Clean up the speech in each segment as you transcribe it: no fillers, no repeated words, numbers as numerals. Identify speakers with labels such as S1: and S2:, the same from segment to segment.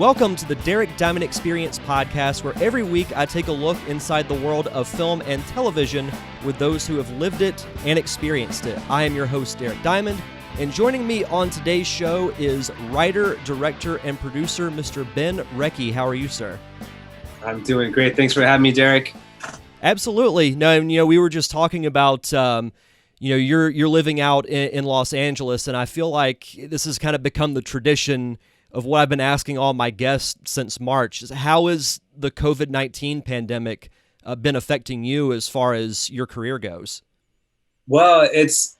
S1: Welcome to the Derek Diamond Experience podcast, where every week I take a look inside the world of film and television with those who have lived it and experienced it. I am your host, Derek Diamond, and joining me on today's show is writer, director, and producer, Mr. Ben Rehki. How are you, sir?
S2: I'm doing great. Thanks for having me, Derek.
S1: Absolutely. No, we were just talking about, you're living out in Los Angeles, and I feel like this has kind of become the tradition of what I've been asking all my guests since March. How has the COVID-19 pandemic been affecting you as far as your career goes?
S2: Well, it's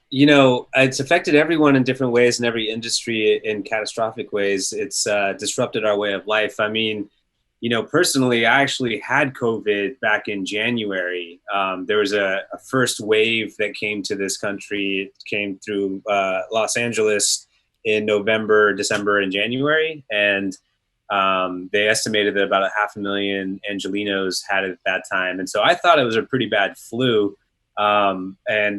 S2: affected everyone in different ways in every industry in catastrophic ways. It's disrupted our way of life. I mean, personally, I actually had COVID back in January. There was a first wave that came to this country. It came through Los Angeles in November, December, and January. And they estimated that about 500,000 Angelenos had it at that time. And so I thought it was a pretty bad flu, and I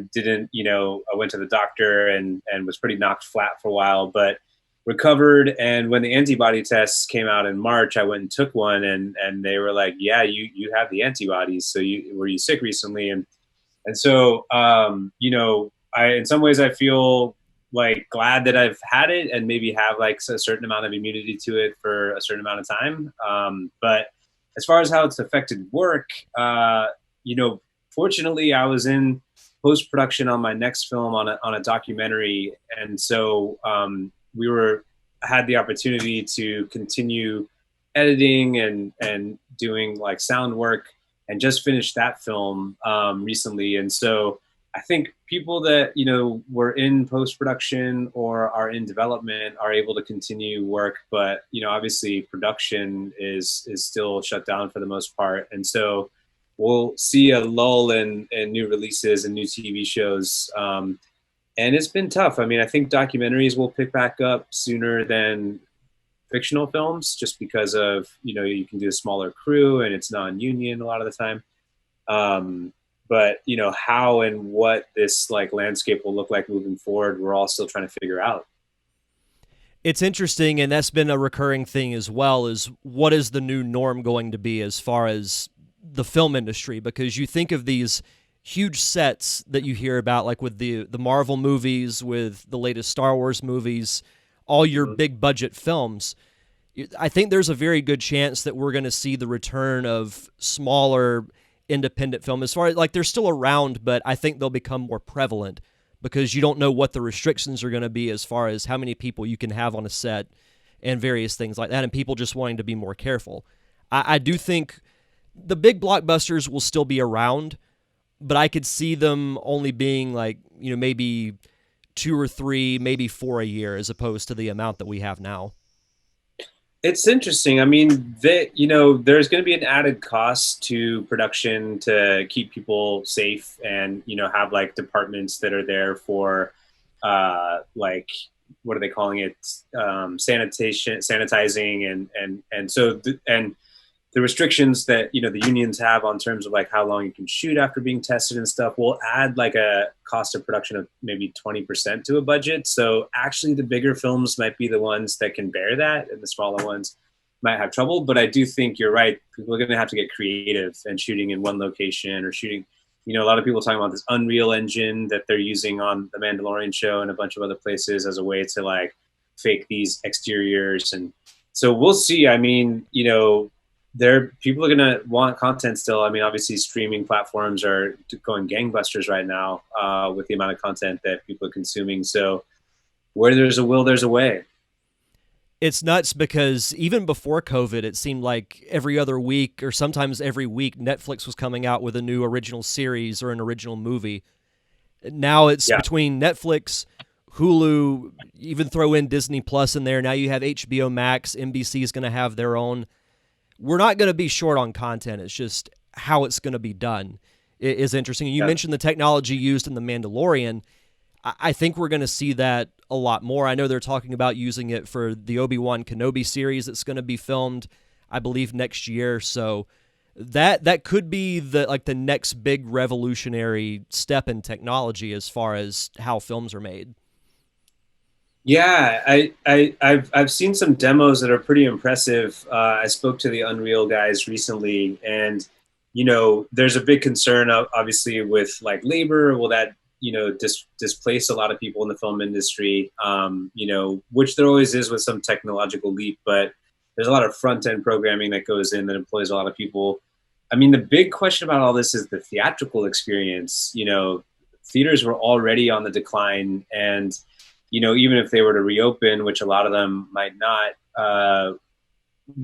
S2: went to the doctor and was pretty knocked flat for a while, but recovered. And when the antibody tests came out in March, I went and took one, and they were like, yeah, you have the antibodies. So were you sick recently? And so, in some ways I feel like glad that I've had it and maybe have like a certain amount of immunity to it for a certain amount of time. But as far as how it's affected work, fortunately I was in post-production on my next film on a documentary. And so, had the opportunity to continue editing and doing like sound work, and just finished that film recently. And so I think people that, were in post-production or are in development are able to continue work, but, obviously production is still shut down for the most part. And so we'll see a lull in new releases and new TV shows. And it's been tough. I mean, I think documentaries will pick back up sooner than fictional films, just because of, you can do a smaller crew and it's non-union a lot of the time. But, how and what this like landscape will look like moving forward, we're all still trying to figure out.
S1: It's interesting, and that's been a recurring thing as well, is what is the new norm going to be as far as the film industry? Because you think of these huge sets that you hear about, like with the Marvel movies, with the latest Star Wars movies, all your big budget films. I think there's a very good chance that we're going to see the return of smaller independent film, as far as like they're still around, but I think they'll become more prevalent because you don't know what the restrictions are going to be as far as how many people you can have on a set and various things like that, and people just wanting to be more careful. I do think the big blockbusters will still be around, but I could see them only being like, maybe 2 or 3, maybe 4 a year, as opposed to the amount that we have now.
S2: It's interesting. I mean, there's going to be an added cost to production to keep people safe and, have like departments that are there for, like, what are they calling it? Sanitizing. And so the restrictions that, the unions have on terms of like how long you can shoot after being tested and stuff will add like a cost of production of maybe 20% to a budget. So actually the bigger films might be the ones that can bear that, and the smaller ones might have trouble. But I do think you're right. People are going to have to get creative and shooting in one location, or shooting, a lot of people talking about this Unreal Engine that they're using on the Mandalorian show and a bunch of other places as a way to like fake these exteriors. And so we'll see. I mean, people are going to want content still. I mean, obviously streaming platforms are going gangbusters right now with the amount of content that people are consuming. So where there's a will, there's a way.
S1: It's nuts because even before COVID, it seemed like every other week or sometimes every week, Netflix was coming out with a new original series or an original movie. Now it's between Netflix, Hulu, even throw in Disney Plus in there. Now you have HBO Max, NBC is going to have their own. We're not going to be short on content. It's just how it's going to be done is interesting. You mentioned the technology used in The Mandalorian. I think we're going to see that a lot more. I know they're talking about using it for the Obi-Wan Kenobi series that's going to be filmed, I believe, next year. So that could be the next big revolutionary step in technology as far as how films are made.
S2: Yeah, I've seen some demos that are pretty impressive. I spoke to the Unreal guys recently, and there's a big concern, obviously, with like labor. Will that displace a lot of people in the film industry? Which there always is with some technological leap, but there's a lot of front end programming that goes in that employs a lot of people. I mean, the big question about all this is the theatrical experience. Theaters were already on the decline, and even if they were to reopen, which a lot of them might not,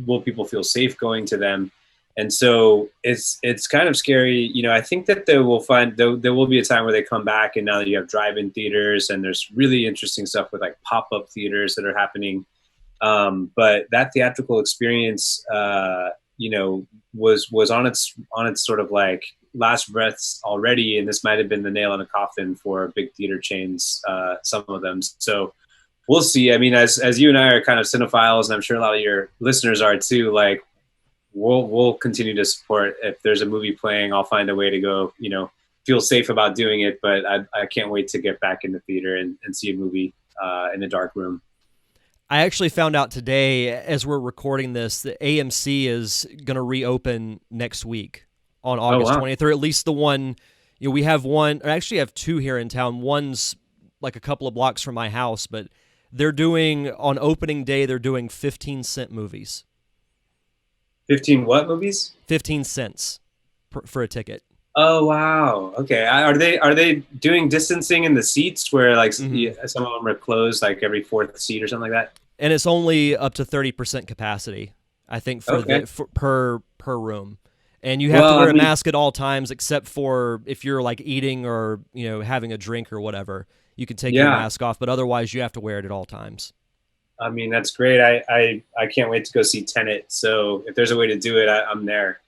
S2: will people feel safe going to them? And so it's kind of scary. I think that there will be a time where they come back, and now that you have drive-in theaters, and there's really interesting stuff with like pop-up theaters that are happening. But that theatrical experience, was on its sort of like last breaths already, and this might have been the nail in the coffin for big theater chains, some of them. So we'll see. I mean, as you and I are kind of cinephiles, and I'm sure a lot of your listeners are too. Like, we'll continue to support. If there's a movie playing, I'll find a way to go. Feel safe about doing it. But I can't wait to get back in the theater and see a movie in a dark room.
S1: I actually found out today, as we're recording this, that AMC is going to reopen next week on
S2: Oh
S1: August
S2: wow.
S1: 20th, or at least the one. We have one. I actually have two here in town. One's like a couple of blocks from my house, but they're doing on opening day. They're doing 15-cent movies.
S2: 15 what movies?
S1: 15 cents for a ticket.
S2: Oh wow. Okay. Are they doing distancing in the seats where like
S1: Hmm.
S2: some of them are closed, like every fourth seat or something like that?
S1: And it's only up to 30% capacity, I think,
S2: Okay.
S1: per room. And you have to
S2: Well, I
S1: wear a
S2: mean,
S1: mask at all times, except for if you're like eating or having a drink or whatever. You can take your
S2: yeah.
S1: mask off, but otherwise you have to wear it at all times.
S2: I mean, that's great. I can't wait to go see Tenet. So if there's a way to do it, I'm there.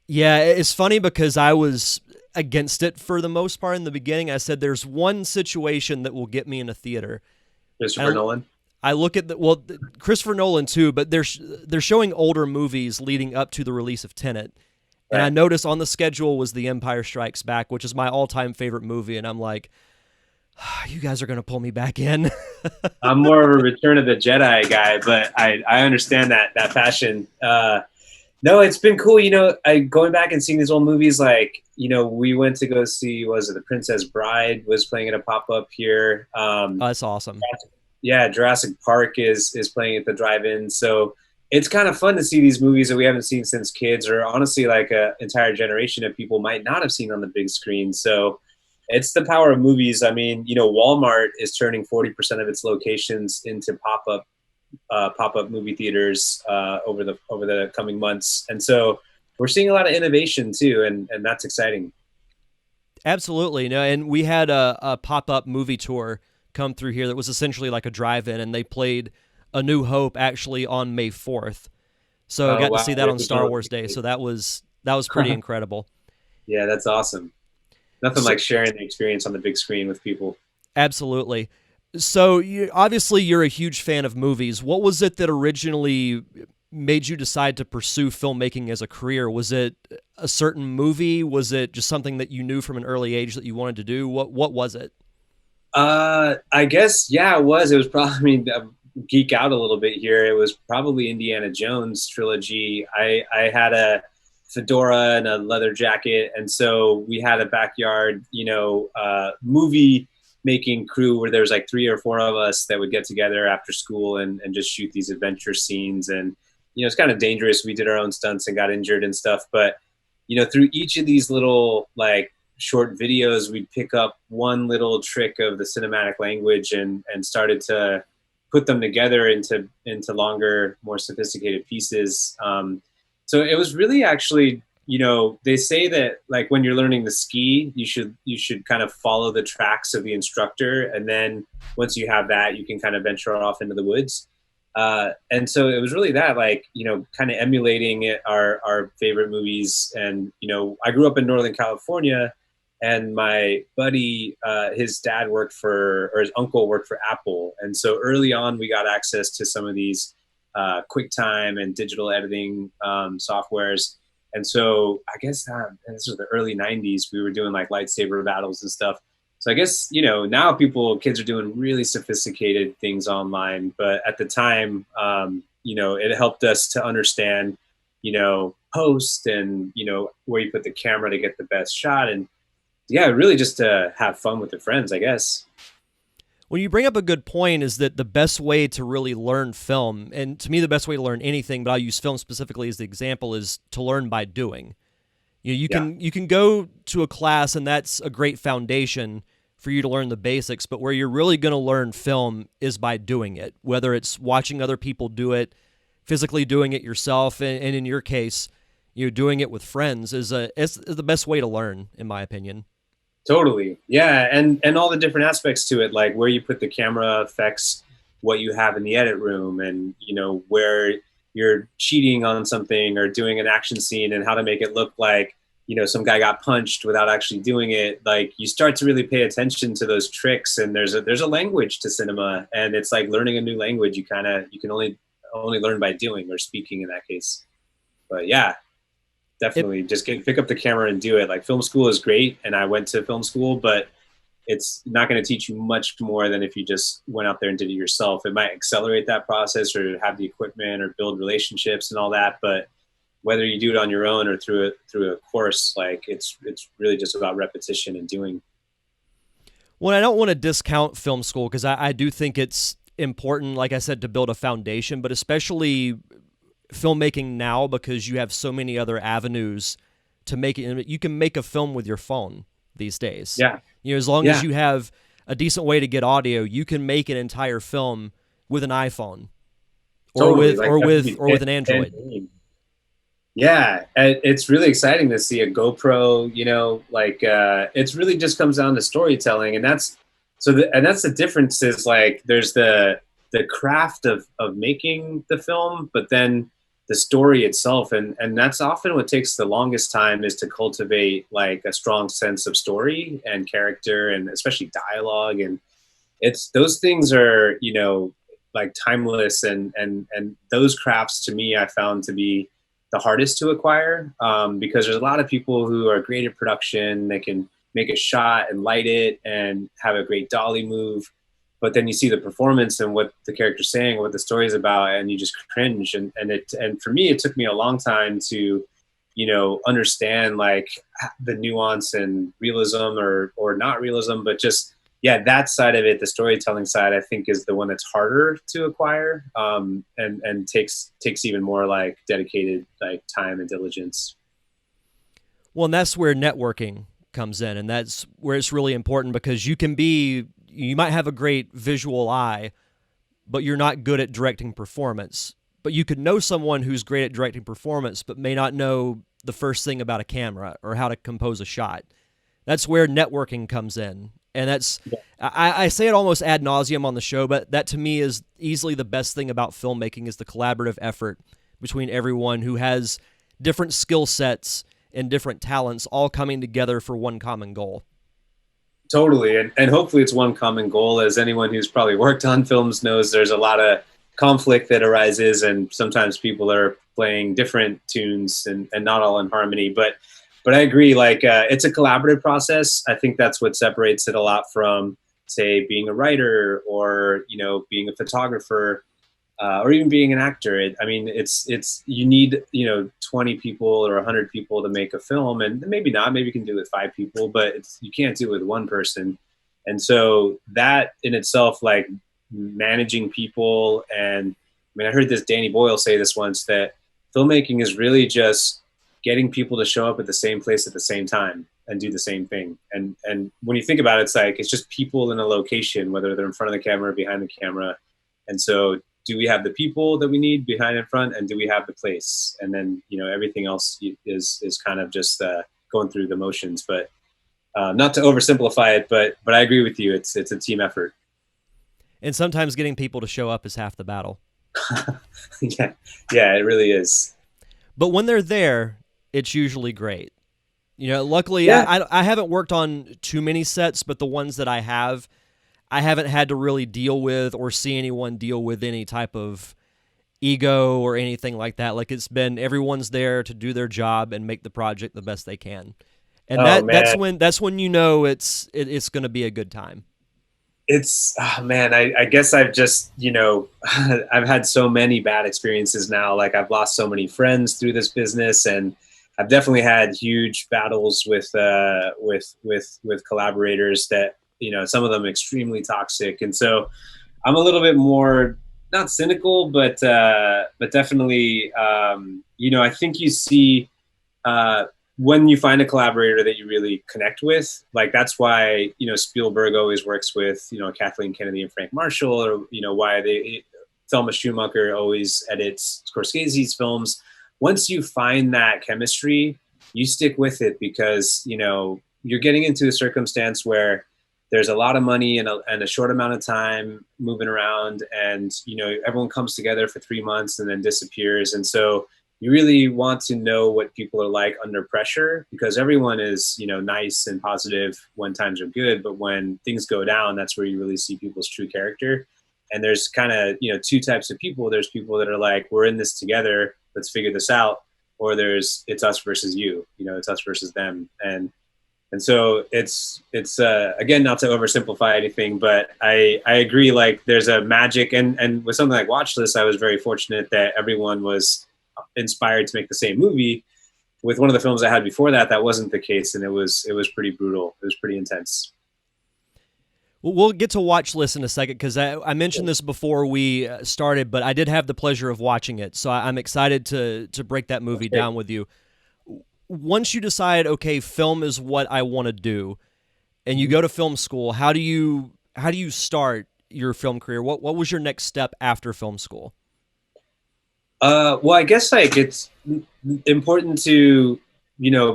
S1: Yeah, it's funny because I was against it for the most part in the beginning. I said there's one situation that will get me in a theater.
S2: Christopher
S1: And
S2: Nolan.
S1: I look at Christopher Nolan too, but they're showing older movies leading up to the release of Tenet. And I
S2: Right.
S1: noticed on the schedule was The Empire Strikes Back, which is my all-time favorite movie, and I'm like, you guys are going to pull me back in.
S2: I'm more of a Return of the Jedi guy, but I understand that passion. No, it's been cool. Going back and seeing these old movies. Like, we went to go see, was it The Princess Bride was playing at a pop up here.
S1: That's awesome.
S2: Yeah, Jurassic Park is playing at the drive-in. So it's kind of fun to see these movies that we haven't seen since kids, or honestly, like an entire generation of people might not have seen on the big screen. So it's the power of movies. I mean, Walmart is turning 40% of its locations into pop-up movie theaters over the coming months, and so we're seeing a lot of innovation too, and that's exciting.
S1: Absolutely. No, and we had a pop-up movie tour come through here that was essentially like a drive-in, and they played A New Hope actually on May 4th. So I
S2: Oh
S1: got to
S2: wow,
S1: see that on Star Wars Day. So that was pretty incredible.
S2: yeah, that's awesome. Nothing
S1: So
S2: like sharing the experience on the big screen with people.
S1: absolutely. So obviously you're a huge fan of movies. What was it that originally made you decide to pursue filmmaking as a career? Was it a certain movie? Was it just something that you knew from an early age that you wanted to do? What was it?
S2: I guess yeah, it was. It was probably, I mean, geek out a little bit here. It was probably Indiana Jones trilogy. I had a fedora and a leather jacket, and so we had a backyard, movie making crew where there was like three or four of us that would get together after school and just shoot these adventure scenes. And it's kind of dangerous. We did our own stunts and got injured and stuff, but through each of these little like short videos, we'd pick up one little trick of the cinematic language and started to put them together into longer, more sophisticated pieces. So it was really actually, they say that like when you're learning to ski, you should kind of follow the tracks of the instructor, and then once you have that, you can kind of venture off into the woods. And so it was really that, like, kind of emulating our favorite movies. And, I grew up in Northern California, and my buddy, his dad worked or his uncle worked for Apple. And so early on, we got access to some of these QuickTime and digital editing softwares. And so I guess this was the early 90s. We were doing like lightsaber battles and stuff. So I guess, now kids are doing really sophisticated things online, but at the time, it helped us to understand, post and, where you put the camera to get the best shot. And yeah, really just to have fun with your friends, I guess.
S1: Well, you bring up a good point is that the best way to really learn film, and to me, the best way to learn anything, but I'll use film specifically as the example, is to learn by doing.
S2: Yeah,
S1: You can go to a class, and that's a great foundation for you to learn the basics, but where you're really going to learn film is by doing it, whether it's watching other people do it, physically doing it yourself, and in your case, doing it with friends is the best way to learn, in my opinion.
S2: totally. Yeah. And all the different aspects to it, like where you put the camera affects what you have in the edit room, and, where you're cheating on something or doing an action scene and how to make it look like, some guy got punched without actually doing it. Like, you start to really pay attention to those tricks, and there's a language to cinema, and it's like learning a new language. You can only learn by doing, or speaking in that case. But yeah,
S1: It
S2: definitely just pick up the camera and do it. Like, film school is great, and I went to film school, but it's not going to teach you much more than if you just went out there and did it yourself. It might accelerate that process, or have the equipment, or build relationships and all that. But whether you do it on your own or through a course, like, it's really just about repetition and doing.
S1: Well, I don't want to discount film school because I do think it's important, like I said, to build a foundation, but especially filmmaking now because you have so many other avenues to make it. You can make a film with your phone these days.
S2: Yeah,
S1: As long as
S2: yeah,
S1: you have a decent way to get audio, you can make an entire film with an iPhone or
S2: totally.
S1: with
S2: Like,
S1: or
S2: that could
S1: with
S2: be
S1: or with an Android.
S2: yeah, and it's really exciting to see a GoPro. Like, it's really just comes down to storytelling, and that's the difference. Is like, there's the craft of making the film, but then the story itself, and that's often what takes the longest time, is to cultivate like a strong sense of story and character, and especially dialogue. And it's those things are, like, timeless, and those crafts, to me, I found to be the hardest to acquire, because there's a lot of people who are great at production. They can make a shot and light it and have a great dolly move, but then you see the performance and what the character's saying, what the story is about, and you just cringe. And for me, it took me a long time to, understand, like, the nuance and realism, or not realism, but just, yeah, that side of it, the storytelling side, I think, is the one that's harder to acquire, and takes even more, like, dedicated, like, time and diligence.
S1: Well, and that's where networking comes in, and that's where it's really important because you might have a great visual eye, but you're not good at directing performance. But you could know someone who's great at directing performance, but may not know the first thing about a camera or how to compose a shot. That's where networking comes in. And I say it almost ad nauseum on the show, but that to me is easily the best thing about filmmaking is the collaborative effort between everyone who has different skill sets and different talents all coming together for one common goal.
S2: Totally. And hopefully it's one common goal. As anyone who's probably worked on films knows, there's a lot of conflict that arises, and sometimes people are playing different tunes, and not all in harmony. But I agree, like, it's a collaborative process. I think that's what separates it a lot from, say, being a writer, or, being a photographer, or even being an actor. I mean, it's you need, 20 people or 100 people to make a film, and maybe not. Maybe you can do it with 5 people, but you can't do it with one person. And so that in itself, like, managing people, and I mean, I heard this Danny Boyle say this once, that filmmaking is really just getting people to show up at the same place at the same time and do the same thing. And when you think about it, it's like, it's just people in a location, whether they're in front of the camera or behind the camera. And so, do we have the people that we need behind and front, and do we have the place? And then, everything else is kind of just going through the motions. But not to oversimplify it, but I agree with you. It's a team effort.
S1: And sometimes getting people to show up is half the battle.
S2: Yeah, yeah, it really is.
S1: But when they're there, it's usually great. Luckily,
S2: Yeah,
S1: I haven't worked on too many sets, but the ones that I haven't had to really deal with or see anyone deal with any type of ego or anything like that. Like, it's been everyone's there to do their job and make the project the best they can. And
S2: Oh
S1: that's
S2: man,
S1: when you know it's going to be a good time.
S2: it's oh man. I guess I've just I've had so many bad experiences now. Like I've lost so many friends through this business, and I've definitely had huge battles with collaborators that some of them extremely toxic, and so I'm a little bit more not cynical, but definitely I think you see uh, when you find a collaborator that you really connect with, like that's why Spielberg always works with Kathleen Kennedy and Frank Marshall, or why Thelma Schumacher always edits Scorsese's films. Once you find that chemistry, you stick with it because you're getting into a circumstance where there's a lot of money and a short amount of time moving around, and everyone comes together for 3 months and then disappears, and so you really want to know what people are like under pressure, because everyone is nice and positive when times are good, but when things go down, that's where you really see people's true character. And there's kind of two types of people. There's people that are like, we're in this together, let's figure this out, or there's it's us versus you, it's us versus them. And so it's again, not to oversimplify anything, but I agree, like there's a magic, and with something like Watchlist, I was very fortunate that everyone was inspired to make the same movie. With one of the films I had before that, that wasn't the case, and it was pretty brutal. It was pretty intense.
S1: We'll get to watch list in a second because I mentioned this before we started, but I did have the pleasure of watching it, so I'm excited to break that movie down with you. Once you decide, okay, film is what I want to do, and you go to film school, how do you start your film career? What was your next step after film school?
S2: Well, I guess like it's important to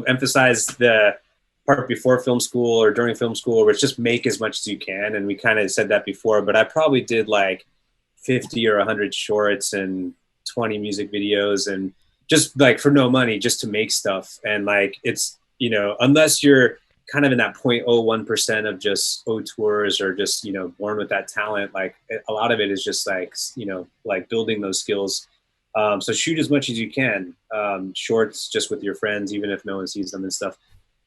S2: emphasize the part before film school or during film school, where it's just make as much as you can. And we kind of said that before, but I probably did like 50 or 100 shorts and 20 music videos, and just like for no money, just to make stuff. And like it's unless you're kind of in that 0.01% of just auteurs, or just born with that talent, like a lot of it is just like like building those skills. So shoot as much as you can, shorts just with your friends, even if no one sees them and stuff.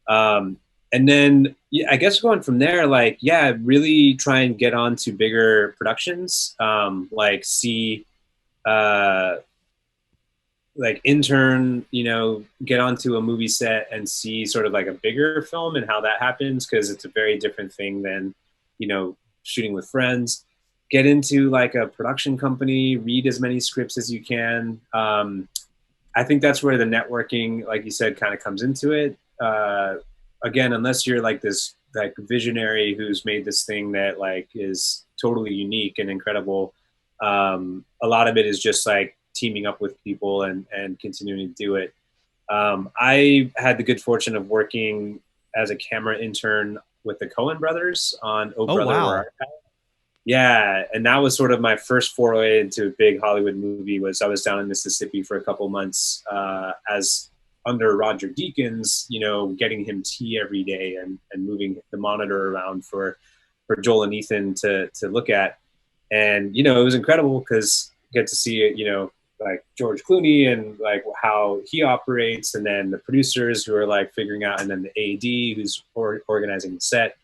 S2: And then yeah, I guess going from there, like yeah, really try and get on to bigger productions, like see uh, like intern, get onto a movie set and see sort of like a bigger film and how that happens, because it's a very different thing than shooting with friends. Get into like a production company, read as many scripts as you can. I think that's where the networking, like you said, kind of comes into it. Again, unless you're like this like visionary who's made this thing that like is totally unique and incredible, a lot of it is just like teaming up with people and continuing to do it. I had the good fortune of working as a camera intern with the Coen brothers on Oh
S1: Oh
S2: Brother, Where
S1: wow.
S2: Art Thou? Yeah, and that was sort of my first foray into a big Hollywood movie. Was I was down in Mississippi for a couple months as under Roger Deakins, getting him tea every day and moving the monitor around for Joel and Ethan to look at. And it was incredible because get to see it, like George Clooney and like how he operates, and then the producers who are like figuring out, and then the AD who's organizing the set.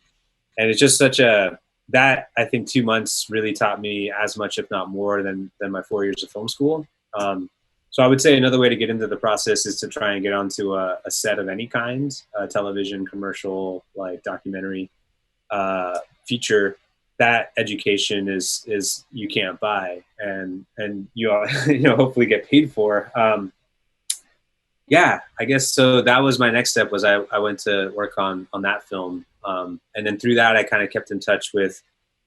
S2: And it's just such a that I think 2 months really taught me as much, if not more, than my 4 years of film school. So I would say another way to get into the process is to try and get onto a set of any kind, television, commercial, like documentary, feature. That education is you can't buy, and hopefully get paid for. Yeah, I guess so. That was my next step. Was I went to work on that film, and then through that I kind of kept in touch with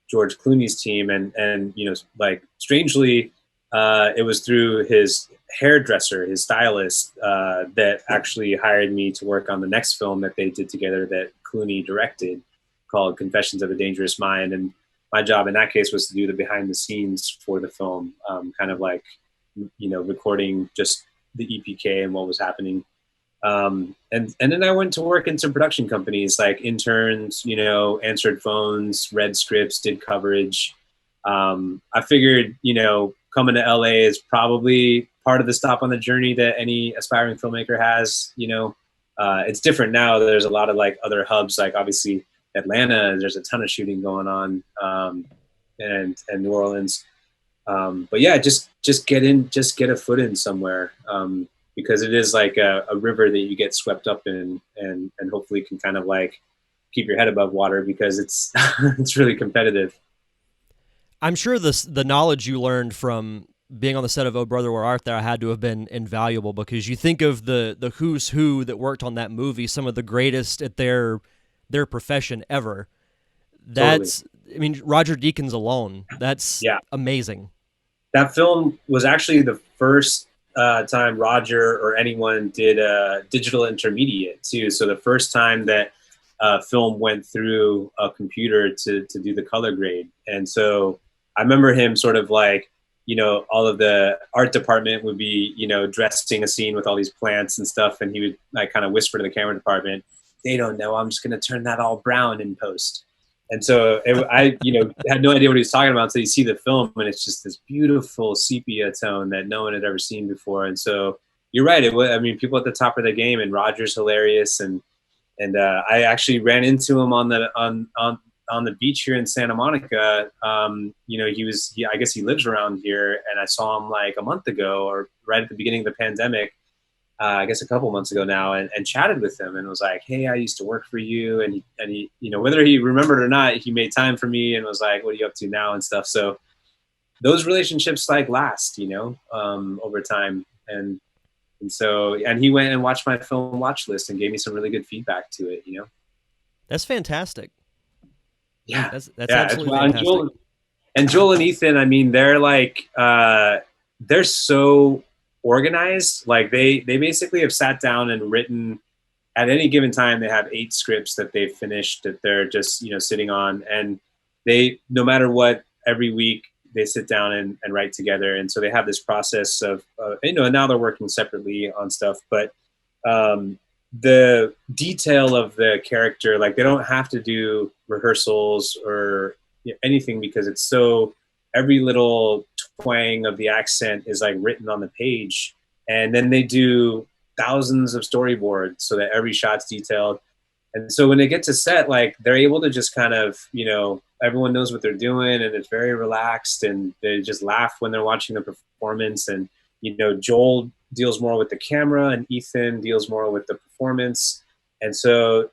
S2: George Clooney's team, and like strangely, it was through his hairdresser, his stylist, that actually hired me to work on the next film that they did together that Clooney directed, called Confessions of a Dangerous Mind. And my job in that case was to do the behind the scenes for the film, kind of like recording just the EPK and what was happening. And then I went to work in some production companies, like interns, answered phones, read scripts, did coverage. I figured, coming to LA is probably part of the stop on the journey that any aspiring filmmaker has. It's different now. There's a lot of like other hubs, like obviously Atlanta. There's a ton of shooting going on, and New Orleans. But yeah, just get in, just get a foot in somewhere, because it is like a river that you get swept up in, and hopefully can kind of like keep your head above water because it's it's really competitive.
S1: I'm sure the knowledge you learned from being on the set of Oh Brother Where Art Thou had to have been invaluable, because you think of the who's who that worked on that movie, some of the greatest at their profession ever.
S2: Totally.
S1: That's, I mean, Roger Deakins alone. That's
S2: Yeah.
S1: amazing.
S2: That film was actually the first time Roger or anyone did a digital intermediate too. So the first time that film went through a computer to do the color grade. And so I remember him sort of like, all of the art department would be, dressing a scene with all these plants and stuff. And he would like kind of whisper to the camera department, they don't know, I'm just going to turn that all brown in post. And so I, had no idea what he was talking about until you see the film, and it's just this beautiful sepia tone that no one had ever seen before. And so you're right. I mean, people at the top of the game, and Roger's hilarious, and I actually ran into him on the beach here in Santa Monica. I guess he lives around here, and I saw him like a month ago, or right at the beginning of the pandemic. I guess a couple months ago now, and chatted with him and was like, "Hey, I used to work for you," and he, whether he remembered or not, he made time for me and was like, "What are you up to now?" and stuff. So those relationships like last, over time, and he went and watched my film watch list and gave me some really good feedback to it.
S1: That's fantastic.
S2: Yeah,
S1: That's
S2: yeah, it's
S1: absolutely
S2: well,
S1: fantastic.
S2: And Joel and Ethan, I mean, they're like they're so organized. Like they basically have sat down and written at any given time. They have 8 scripts that they've finished that they're just sitting on, and they, no matter what, every week they sit down and write together. And so they have this process of and now they're working separately on stuff, but the detail of the character, like they don't have to do rehearsals or anything, because it's so, every little twang of the accent is like written on the page, and then they do thousands of storyboards so that every shot's detailed. And so when they get to set, like they're able to just kind of, everyone knows what they're doing, and it's very relaxed, and they just laugh when they're watching the performance. And Joel deals more with the camera, and Ethan deals more with the performance. And so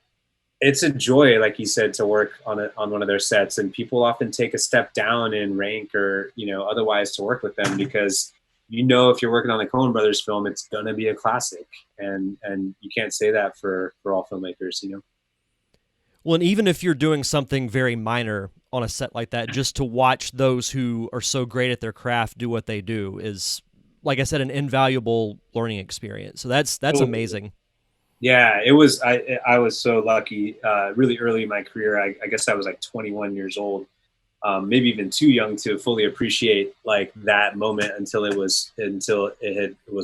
S2: it's a joy, like you said, to work on one of their sets. And people often take a step down in rank or otherwise to work with them, because if you're working on a Coen Brothers film, it's gonna be a classic, and you can't say that for all filmmakers.
S1: Well, and even if you're doing something very minor on a set like that, just to watch those who are so great at their craft do what they do is, like I said, an invaluable learning experience. So that's amazing.
S2: Yeah, it was. I was so lucky. Really early in my career, I guess I was like 21 years old, maybe even too young to fully appreciate like that moment until it was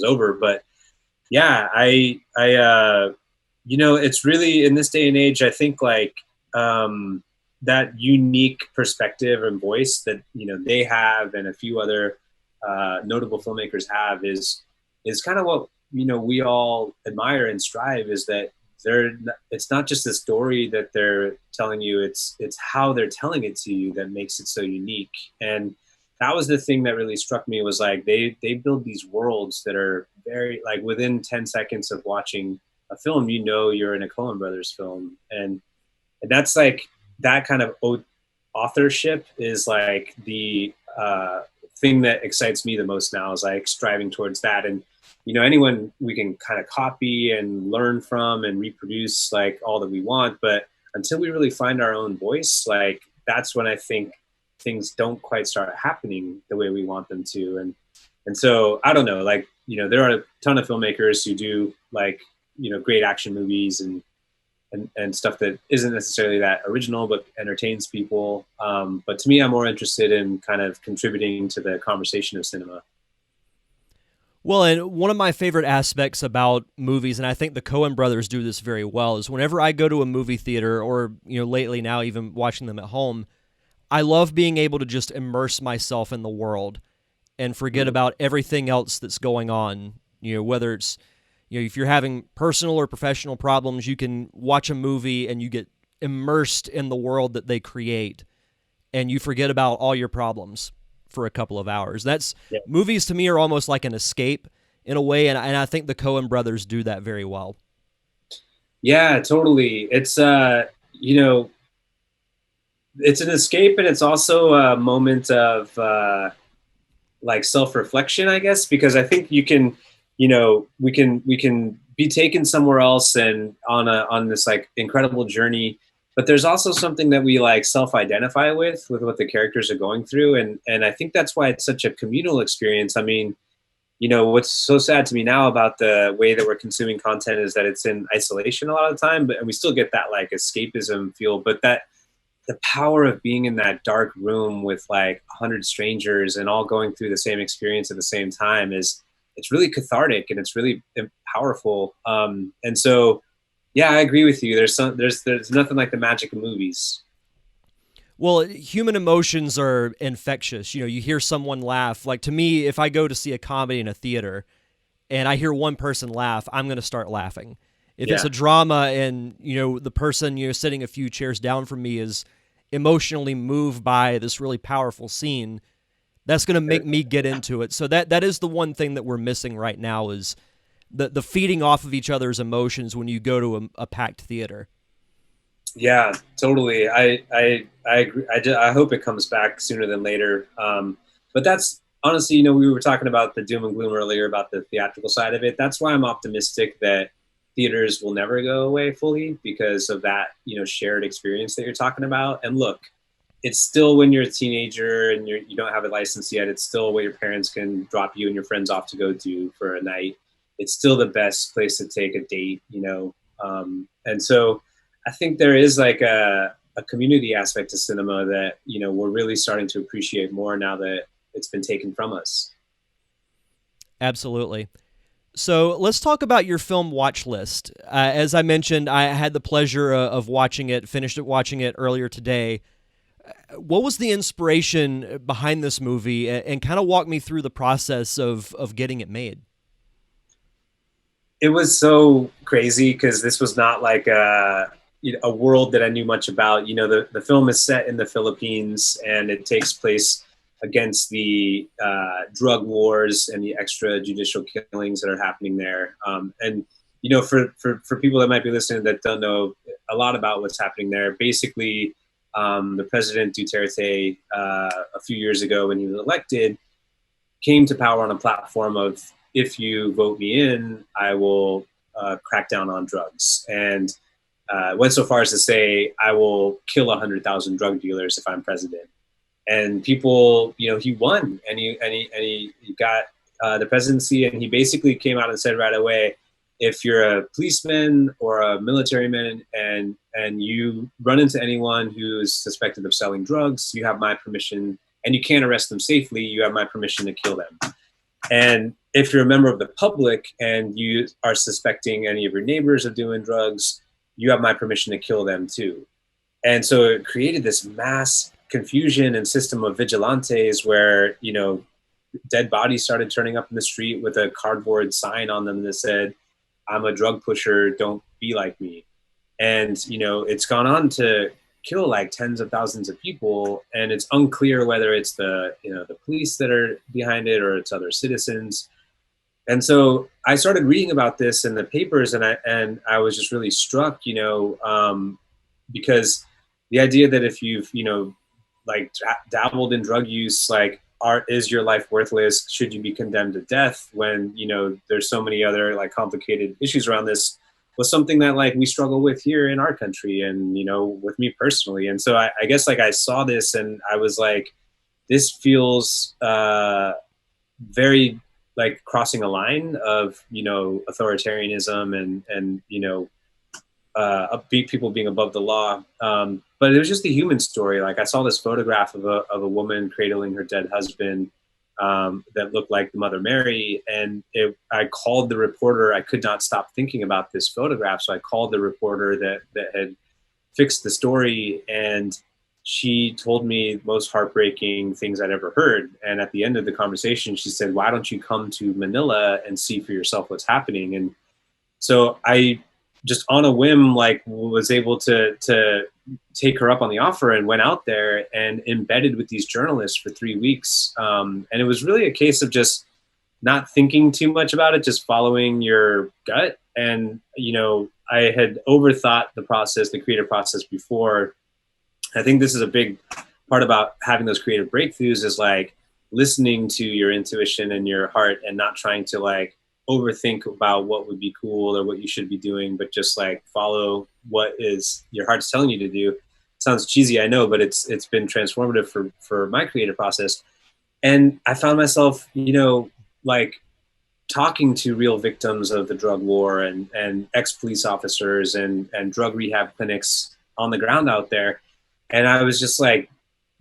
S2: over. But yeah, it's really, in this day and age, I think like that unique perspective and voice that they have, and a few other notable filmmakers have, is kind of what we all admire and strive, is that it's not just a story that they're telling you, it's how they're telling it to you that makes it so unique. And that was the thing that really struck me, was like they build these worlds that are very, like, within 10 seconds of watching a film, you're in a Coen Brothers film. And that's like, that kind of authorship is like the thing that excites me the most now, is like striving towards that. And anyone we can kind of copy and learn from and reproduce like all that we want, but until we really find our own voice, like that's when I think things don't quite start happening the way we want them to. And so I don't know, like there are a ton of filmmakers who do like great action movies and stuff that isn't necessarily that original but entertains people. But to me, I'm more interested in kind of contributing to the conversation of cinema.
S1: Well, and one of my favorite aspects about movies, and I think the Coen brothers do this very well, is whenever I go to a movie theater, or lately now even watching them at home, I love being able to just immerse myself in the world and forget about everything else that's going on. Whether it's You know, if you're having personal or professional problems, you can watch a movie and you get immersed in the world that they create, and you forget about all your problems for a couple of hours. That's
S2: Yeah.
S1: movies to me are almost like an escape in a way, and I think the Coen brothers do that very well.
S2: Yeah, totally. It's you know, it's an escape, and it's also a moment of like self-reflection, I guess, because I think you can, we can be taken somewhere else and on this like incredible journey, but there's also something that we like self-identify with what the characters are going through, and I think that's why it's such a communal experience. I mean, what's so sad to me now about the way that we're consuming content is that it's in isolation a lot of the time, but and we still get that like escapism feel, but that the power of being in that dark room with like 100 strangers and all going through the same experience at the same time is, it's really cathartic and it's really powerful. And so, yeah, I agree with you. There's nothing like the magic of movies.
S1: Well, human emotions are infectious. You know, you hear someone laugh. Like to me, if I go to see a comedy in a theater and I hear one person laugh, I'm going to start laughing. If it's
S2: Yeah.
S1: a drama and, the person, sitting a few chairs down from me is emotionally moved by this really powerful scene, that's going to make me get into it. So that is the one thing that we're missing right now is the feeding off of each other's emotions when you go to a packed theater.
S2: Yeah, totally. I agree. I hope it comes back sooner than later. But that's honestly, we were talking about the doom and gloom earlier about the theatrical side of it. That's why I'm optimistic that theaters will never go away fully because of that, shared experience that you're talking about. And look, it's still when you're a teenager and you don't have a license yet, it's still what your parents can drop you and your friends off to go do for a night. It's still the best place to take a date. And so I think there is like a community aspect to cinema that, we're really starting to appreciate more now that it's been taken from us.
S1: Absolutely. So let's talk about your film watch list. As I mentioned, I had the pleasure of watching it, finished it watching it earlier today. What was the inspiration behind this movie, and kind of walk me through the process of getting it made?
S2: It was so crazy because this was not like a world that I knew much about. The film is set in the Philippines and it takes place against the drug wars and the extrajudicial killings that are happening there. And for people that might be listening that don't know a lot about what's happening there, basically, the President Duterte a few years ago when he was elected came to power on a platform of, if you vote me in, I will crack down on drugs. And went so far as to say, I will kill 100,000 drug dealers if I'm president. And people, he won, and he got the presidency, and he basically came out and said right away, if you're a policeman or a military man and you run into anyone who's suspected of selling drugs, you have my permission, and you can't arrest them safely. You have my permission to kill them. And if you're a member of the public and you are suspecting any of your neighbors of doing drugs, you have my permission to kill them too. And so it created this mass confusion and system of vigilantes where, dead bodies started turning up in the street with a cardboard sign on them that said, I'm a drug pusher, don't be like me. And, it's gone on to kill like tens of thousands of people. And it's unclear whether it's the police that are behind it or it's other citizens. And so I started reading about this in the papers, and I was just really struck, because the idea that if you've like dabbled in drug use, like is your life worthless? Should you be condemned to death when there's so many other like complicated issues around this? Was something that like we struggle with here in our country, and with me personally. And so I guess like I saw this and I was like, this feels very like crossing a line of authoritarianism and people being above the law. But it was just a human story. Like I saw this photograph of a woman cradling her dead husband that looked like the Mother Mary, and I called the reporter. I could not stop thinking about this photograph, so I called the reporter that had fixed the story, and she told me most heartbreaking things I'd ever heard. And at the end of the conversation, she said, "Why don't you come to Manila and see for yourself what's happening?" And So I just on a whim, like was able to take her up on the offer and went out there and embedded with these journalists for 3 weeks. And it was really a case of just not thinking too much about it, just following your gut. And, I had overthought the process, the creative process before. I think this is a big part about having those creative breakthroughs is like listening to your intuition and your heart and not trying to like overthink about what would be cool or what you should be doing, but just like follow what is your heart's telling you to do. Sounds cheesy, I know, but it's been transformative for my creative process. And I found myself, like talking to real victims of the drug war and ex-police officers and drug rehab clinics on the ground out there. And I was just like,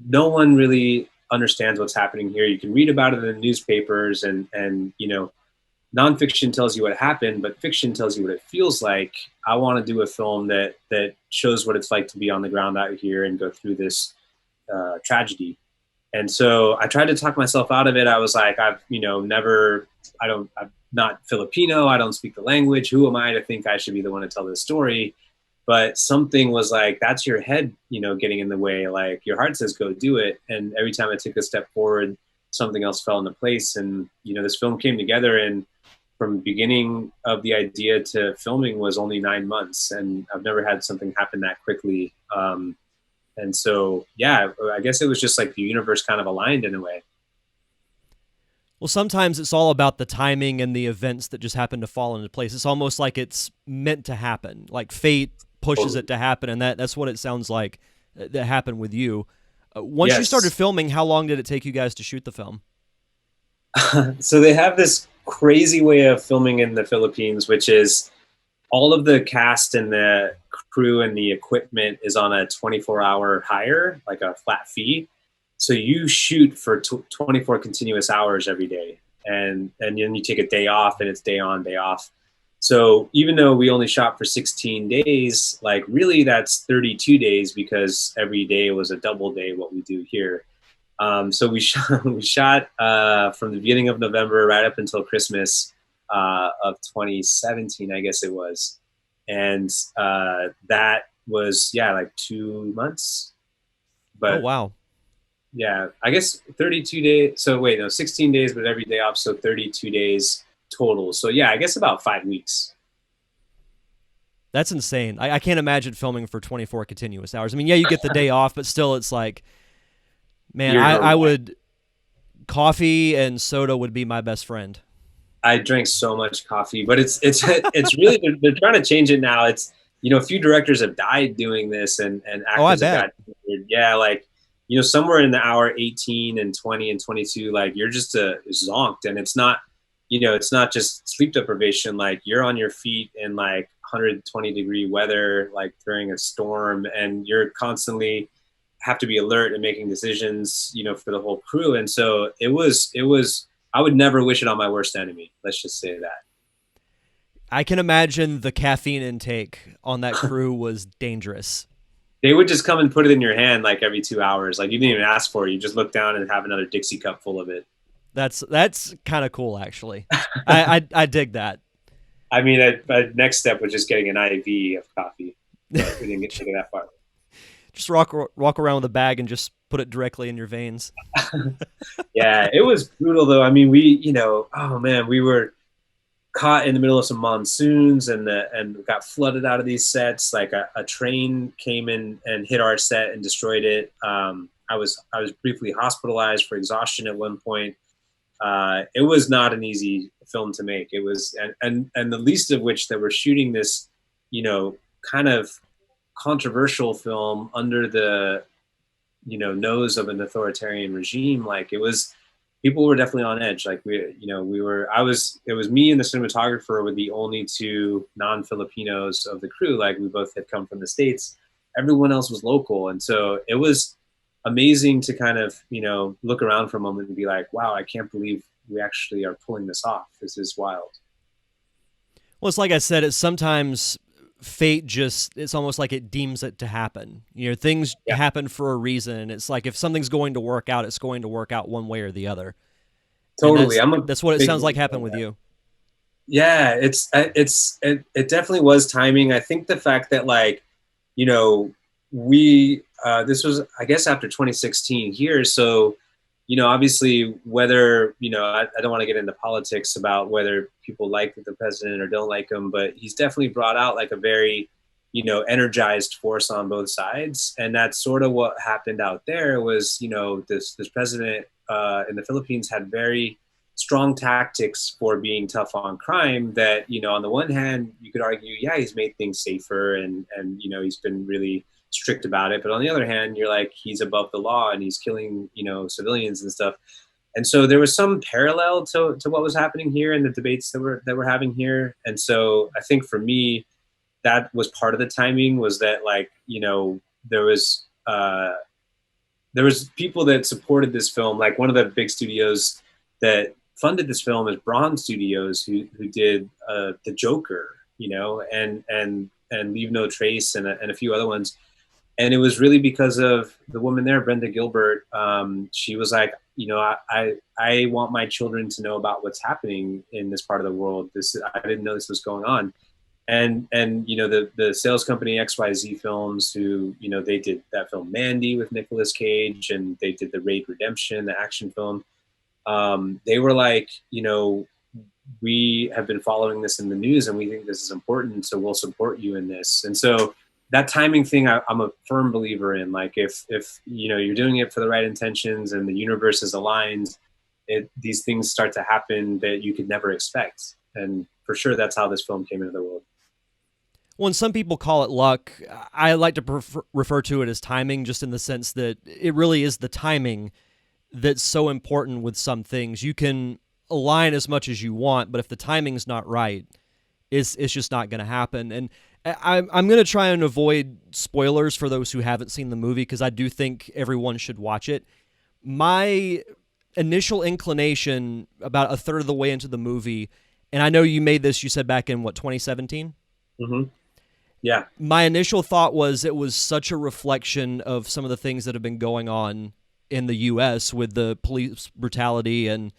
S2: no one really understands what's happening here. You can read about it in the newspapers and nonfiction tells you what happened, but fiction tells you what it feels like. I want to do a film that shows what it's like to be on the ground out here and go through this tragedy. And so I tried to talk myself out of it. I was like, I'm not Filipino. I don't speak the language. Who am I to think I should be the one to tell this story? But something was like, that's your head, getting in the way. Like your heart says, go do it. And every time I took a step forward, something else fell into place. And, this film came together, and from beginning of the idea to filming was only 9 months. And I've never had something happen that quickly. And so, yeah, I guess it was just like the universe kind of aligned in a way.
S1: Well, sometimes it's all about the timing and the events that just happen to fall into place. It's almost like it's meant to happen, like fate pushes it to happen, and that's what it sounds like that happened with you. Once you started filming, how long did it take you guys to shoot the film?
S2: So they have this crazy way of filming in the Philippines, which is all of the cast and the crew and the equipment is on a 24-hour hire, like a flat fee. So you shoot for 24 continuous hours every day. And then you take a day off, and it's day on, day off. So even though we only shot for 16 days, like really that's 32 days because every day was a double day, what we do here. So we shot from the beginning of November right up until Christmas of 2017, I guess it was. And that was, like 2 months. But
S1: oh, wow.
S2: Yeah, I guess 32 days. So wait, no, 16 days, but every day off. So 32 days total. So yeah, I guess about 5 weeks.
S1: That's insane. I can't imagine filming for 24 continuous hours. I mean, yeah, you get the day off, but still it's like, man, I would, coffee and soda would be my best friend.
S2: I drank so much coffee, but it's really, they're trying to change it now. It's, a few directors have died doing this and actors have got, like, somewhere in the hour 18 and 20 and 22, like you're just zonked, and it's not, it's not just sleep deprivation. Like you're on your feet in like 120-degree weather, like during a storm, and you're constantly have to be alert and making decisions, for the whole crew. And so it was, I would never wish it on my worst enemy. Let's just say that.
S1: I can imagine the caffeine intake on that crew was dangerous.
S2: They would just come and put it in your hand like every 2 hours. Like you didn't even ask for it. You just look down and have another Dixie cup full of it.
S1: That's kind of cool, actually. I dig that.
S2: I mean, my next step was just getting an IV of coffee. But we didn't get to go that far.
S1: Just walk around with a bag and just put it directly in your veins.
S2: Yeah, it was brutal though. I mean, we were caught in the middle of some monsoons and got flooded out of these sets. Like a train came in and hit our set and destroyed it. I was briefly hospitalized for exhaustion at one point. It was not an easy film to make. It was, and the least of which that we're shooting this, kind of controversial film under the, nose of an authoritarian regime. Like it was, people were definitely on edge. Like it was me and the cinematographer were the only two non-Filipinos of the crew. Like we both had come from the States. Everyone else was local. And so it was amazing to kind of, look around for a moment and be like, wow, I can't believe we actually are pulling this off. This is wild.
S1: Well, it's like I said, it's sometimes fate it's almost like it deems it to happen. Things happen for a reason. It's like if something's going to work out, it's going to work out one way or the other.
S2: Totally.
S1: That's what it sounds like happened with you.
S2: Yeah, it definitely was timing. I think the fact that like, you know, we this was I guess after 2016 here, so obviously whether I don't want to get into politics about whether people like the president or don't like him, but he's definitely brought out like a very energized force on both sides, and that's sort of what happened out there. Was this president in the Philippines had very strong tactics for being tough on crime. That on the one hand you could argue, yeah, he's made things safer, and he's been really strict about it, but on the other hand you're like, he's above the law and he's killing civilians and stuff. And so there was some parallel to what was happening here in the debates that we're having here. And so I think for me, that was part of the timing, was that like there was people that supported this film. Like one of the big studios that funded this film is Braun Studios, who did the Joker, and Leave No Trace, and a few other ones. And it was really because of the woman there, Brenda Gilbert. She was like, I want my children to know about what's happening in this part of the world. I didn't know this was going on. And the sales company XYZ Films, who they did that film Mandy with Nicolas Cage, and they did the Raid Redemption, the action film. They were like, we have been following this in the news and we think this is important, so we'll support you in this. And so that timing thing, I'm a firm believer in. Like if you're doing it for the right intentions and the universe is aligned, these things start to happen that you could never expect. And for sure, that's how this film came into the world.
S1: When some people call it luck, I like to refer to it as timing, just in the sense that it really is the timing that's so important with some things. You can align as much as you want, but if the timing's not right, it's just not going to happen. And I'm going to try and avoid spoilers for those who haven't seen the movie, because I do think everyone should watch it. My initial inclination about a third of the way into the movie, and I know you made this, you said back in, what, 2017?
S2: Mm-hmm. Yeah.
S1: My initial thought was it was such a reflection of some of the things that have been going on in the U.S. with the police brutality and,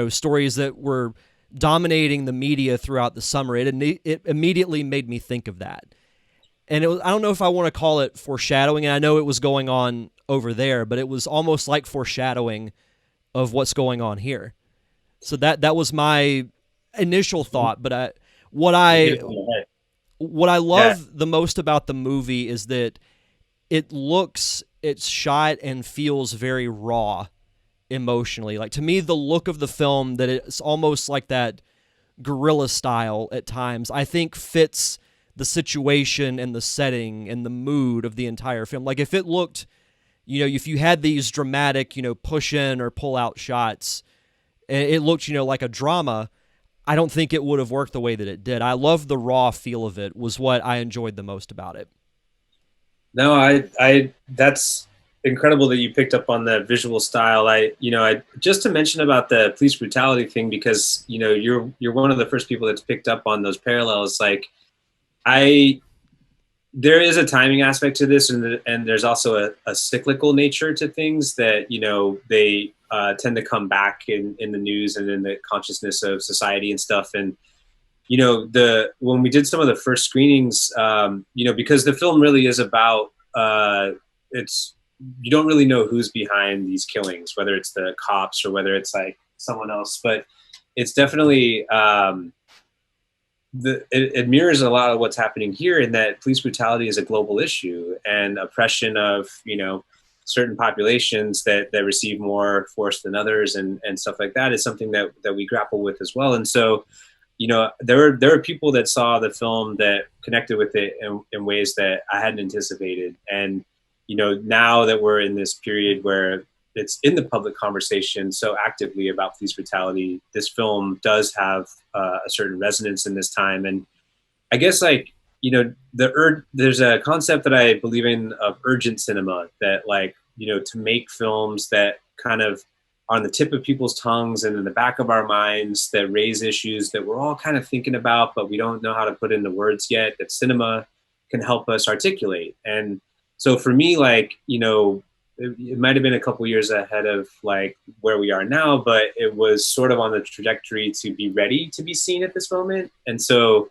S1: stories that were dominating the media throughout the summer. It immediately made me think of that. And I don't know if I want to call it foreshadowing, and I know it was going on over there, but it was almost like foreshadowing of what's going on here. So that was my initial thought. But what I love the most about the movie is that it's shot and feels very raw emotionally. Like, to me, the look of the film, that it's almost like that guerrilla style at times, I think fits the situation and the setting and the mood of the entire film. Like, if it looked, if you had these dramatic, push in or pull out shots, and it looked, like a drama, I don't think it would have worked the way that it did. I love the raw feel of it, was what I enjoyed the most about it.
S2: No, I that's incredible that you picked up on the visual style. I just to mention about the police brutality thing, because you're one of the first people that's picked up on those parallels. Like, there is a timing aspect to this, and there's also a cyclical nature to things that they tend to come back in the news and in the consciousness of society and stuff. And when we did some of the first screenings, because the film really is about you don't really know who's behind these killings, whether it's the cops or whether it's like someone else, but it's definitely it mirrors a lot of what's happening here, in that police brutality is a global issue, and oppression of certain populations that receive more force than others, and stuff like that is something that we grapple with as well. And so there are people that saw the film that connected with it in ways that I hadn't anticipated. And now that we're in this period where it's in the public conversation so actively about police brutality, this film does have a certain resonance in this time. And I guess, like, there's a concept that I believe in of urgent cinema, that like, to make films that kind of are on the tip of people's tongues and in the back of our minds, that raise issues that we're all kind of thinking about, but we don't know how to put into words yet, that cinema can help us articulate. And so for me, like, it might have been a couple years ahead of like where we are now, but it was sort of on the trajectory to be ready to be seen at this moment. And so,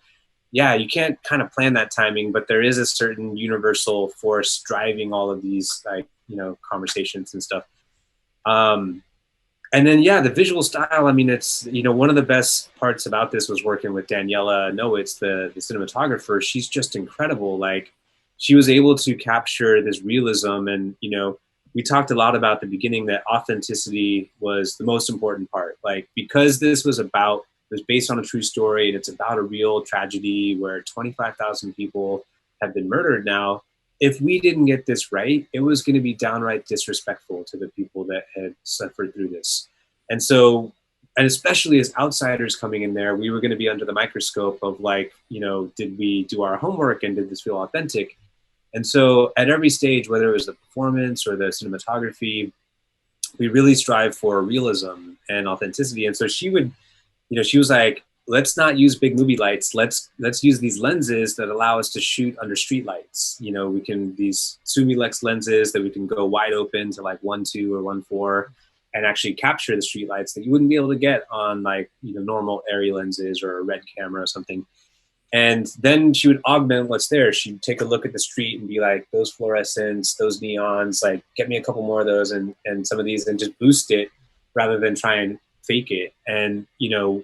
S2: yeah, you can't kind of plan that timing, but there is a certain universal force driving all of these, like, conversations and stuff. Um, and then, yeah, the visual style. I mean, it's, one of the best parts about this was working with Daniela Nowitz, the cinematographer. She's just incredible. Like, she was able to capture this realism. And, we talked a lot about the beginning that authenticity was the most important part. Like, because it was based on a true story and it's about a real tragedy where 25,000 people have been murdered now. If we didn't get this right, it was going to be downright disrespectful to the people that had suffered through this. And so, and especially as outsiders coming in there, we were going to be under the microscope of like, did we do our homework and did this feel authentic? And so at every stage, whether it was the performance or the cinematography, we really strive for realism and authenticity. And so she was like, let's not use big movie lights. Let's use these lenses that allow us to shoot under street lights. We can, these Sumilex lenses that we can go wide open to like 1.2 or 1.4 and actually capture the street lights that you wouldn't be able to get on like, normal Arri lenses or a red camera or something. And then she would augment what's there. She'd take a look at the street and be like, those fluorescents, those neons, like get me a couple more of those and some of these, and just boost it rather than try and fake it. And,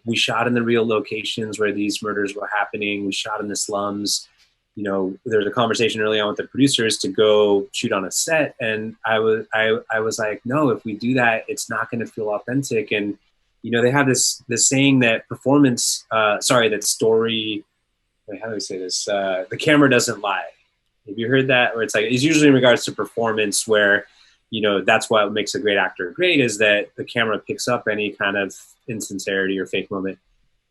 S2: we shot in the real locations where these murders were happening. We shot in the slums. There was a conversation early on with the producers to go shoot on a set. And I was like, no, if we do that, it's not going to feel authentic. And, they have this saying that that story, wait, how do I say this? The camera doesn't lie. Have you heard that? Where it's like, it's usually in regards to performance where, that's what makes a great actor great, is that the camera picks up any kind of insincerity or fake moment.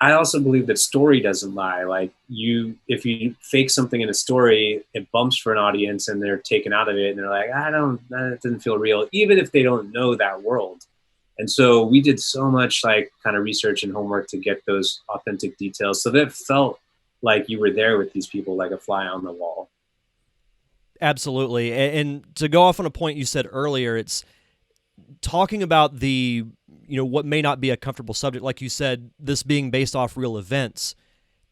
S2: I also believe that story doesn't lie. Like if you fake something in a story, it bumps for an audience and they're taken out of it and they're like, that didn't feel real, even if they don't know that world. And so we did so much like kind of research and homework to get those authentic details so that it felt like you were there with these people, like a fly on the wall.
S1: Absolutely. And to go off on a point you said earlier, it's talking about the, what may not be a comfortable subject. Like you said, this being based off real events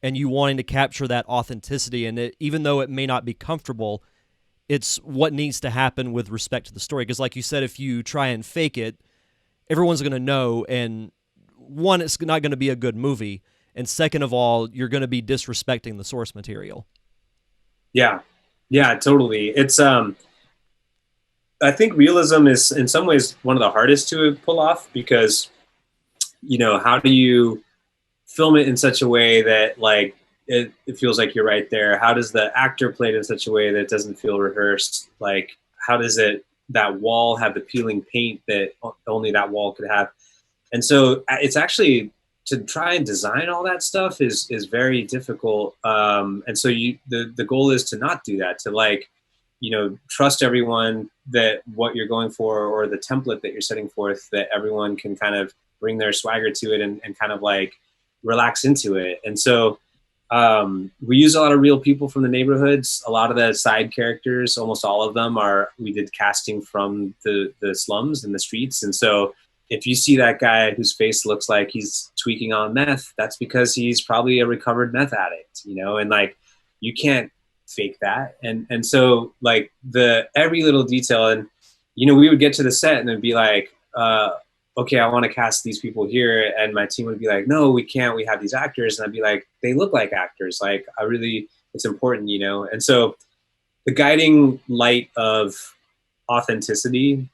S1: and you wanting to capture that authenticity. And even though it may not be comfortable, it's what needs to happen with respect to the story. Because like you said, if you try and fake it, everyone's going to know. And one, it's not going to be a good movie. And second of all, you're going to be disrespecting the source material.
S2: Yeah, totally. It's, I think realism is in some ways one of the hardest to pull off because, how do you film it in such a way that like, it feels like you're right there? How does the actor play it in such a way that it doesn't feel rehearsed? Like, how does that wall have the peeling paint that only that wall could have? And so it's actually, to try and design all that stuff is very difficult. And so the goal is to not do that, to like, trust everyone that what you're going for or the template that you're setting forth, that everyone can kind of bring their swagger to it and kind of like relax into it. And so we use a lot of real people from the neighborhoods. A lot of the side characters, almost all of them we did casting from the slums and the streets. And so if you see that guy whose face looks like he's tweaking on meth, that's because he's probably a recovered meth addict, and like, you can't fake that. And so like every little detail, and, we would get to the set and it'd be like, okay, I want to cast these people here. And my team would be like, no, we can't, we have these actors. And I'd be like, they look like actors. Like, it's important, And so the guiding light of authenticity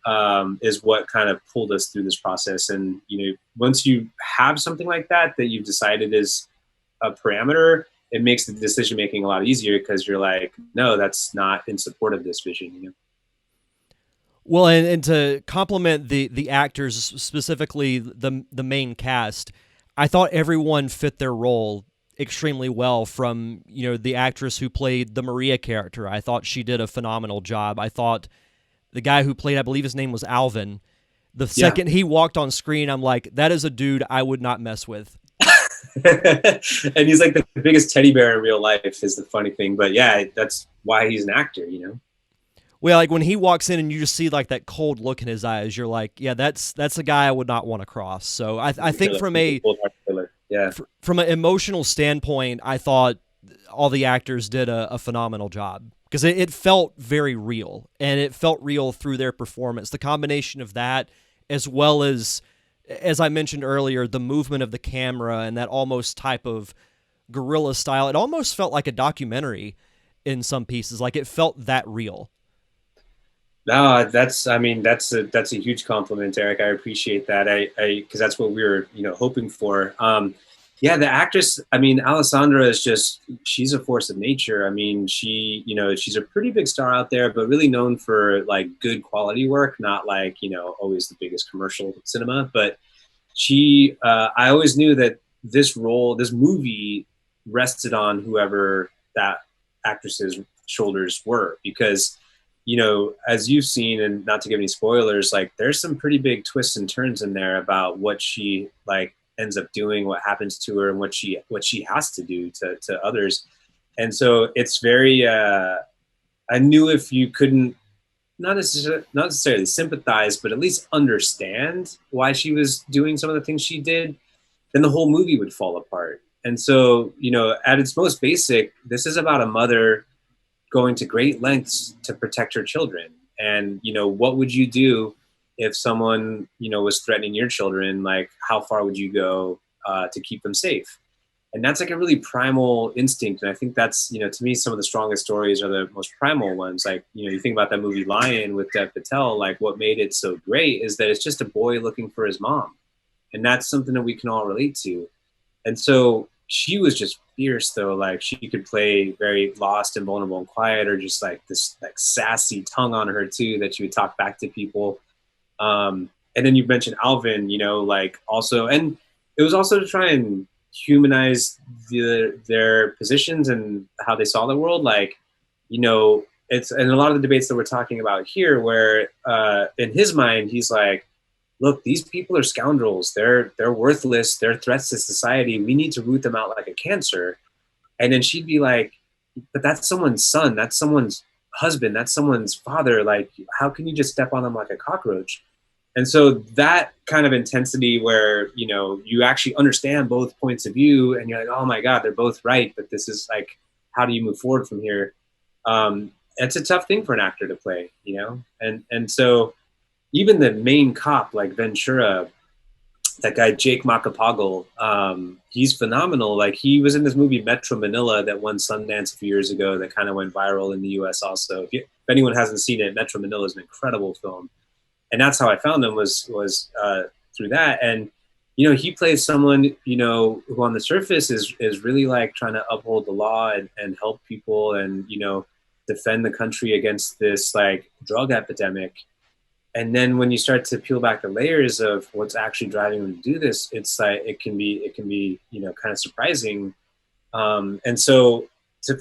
S2: is what kind of pulled us through this process. And once you have something like that you've decided is a parameter, it makes the decision making a lot easier because you're like, no, that's not in support of this vision.
S1: Well, and to compliment the actors, specifically the main cast, I thought everyone fit their role extremely well. From the actress who played the Maria character, I thought she did a phenomenal job. I thought the guy who played, I believe his name was Alvin, the second he walked on screen, I'm like, that is a dude I would not mess with.
S2: And he's like the biggest teddy bear in real life is the funny thing. But yeah, that's why he's an actor,
S1: Well, like when he walks in and you just see like that cold look in his eyes, you're like, yeah, that's a guy I would not want to cross. So I
S2: He's a
S1: think
S2: killer. He's a cold-hearted killer. Yeah.
S1: from an emotional standpoint, I thought all the actors did a phenomenal job because it felt very real, and it felt real through their performance. The combination of that, as well as I mentioned earlier, the movement of the camera and that almost type of guerrilla style, it almost felt like a documentary in some pieces. Like it felt that real.
S2: No, I mean, that's a huge compliment, Eric. I appreciate that. because that's what we were, hoping for. Yeah, the actress, I mean, Alessandra is just, she's a force of nature. I mean, she's a pretty big star out there, but really known for like good quality work, not like, always the biggest commercial cinema. But I always knew that this movie rested on whoever that actress's shoulders were, because as you've seen, and not to give any spoilers, like there's some pretty big twists and turns in there about what she like ends up doing, what happens to her, and what she has to do to others. And so it's very I knew if you couldn't not necessarily sympathize, but at least understand why she was doing some of the things she did, then the whole movie would fall apart. And so, at its most basic, this is about a mother going to great lengths to protect her children. And, what would you do if someone, was threatening your children? Like, how far would you go to keep them safe? And that's like a really primal instinct. And I think that's, to me, some of the strongest stories are the most primal ones. Like, you think about that movie Lion with Dev Patel, like what made it so great is that it's just a boy looking for his mom. And that's something that we can all relate to. And so she was just fierce, though. Like she could play very lost and vulnerable and quiet, or just like this like sassy tongue on her too, that she would talk back to people. And then you mentioned Alvin, like also, and it was also to try and humanize their positions and how they saw the world. Like, it's and a lot of the debates that we're talking about here, where in his mind he's like, look, these people are scoundrels. They're worthless. They're threats to society. We need to root them out like a cancer. And then she'd be like, but that's someone's son. That's someone's husband. That's someone's father. Like, how can you just step on them like a cockroach? And so that kind of intensity where, you actually understand both points of view and you're like, oh my God, they're both right. But this is like, how do you move forward from here? It's a tough thing for an actor to play, And so even the main cop, like Ventura, that guy Jake Macapagal, he's phenomenal. Like he was in this movie Metro Manila that won Sundance a few years ago that kind of went viral in the US also. If anyone hasn't seen it, Metro Manila is an incredible film. And that's how I found him was through that. And, he plays someone, who on the surface is really like trying to uphold the law and help people and, defend the country against this like drug epidemic. And then when you start to peel back the layers of what's actually driving them to do this, it's like it can be kind of surprising. And so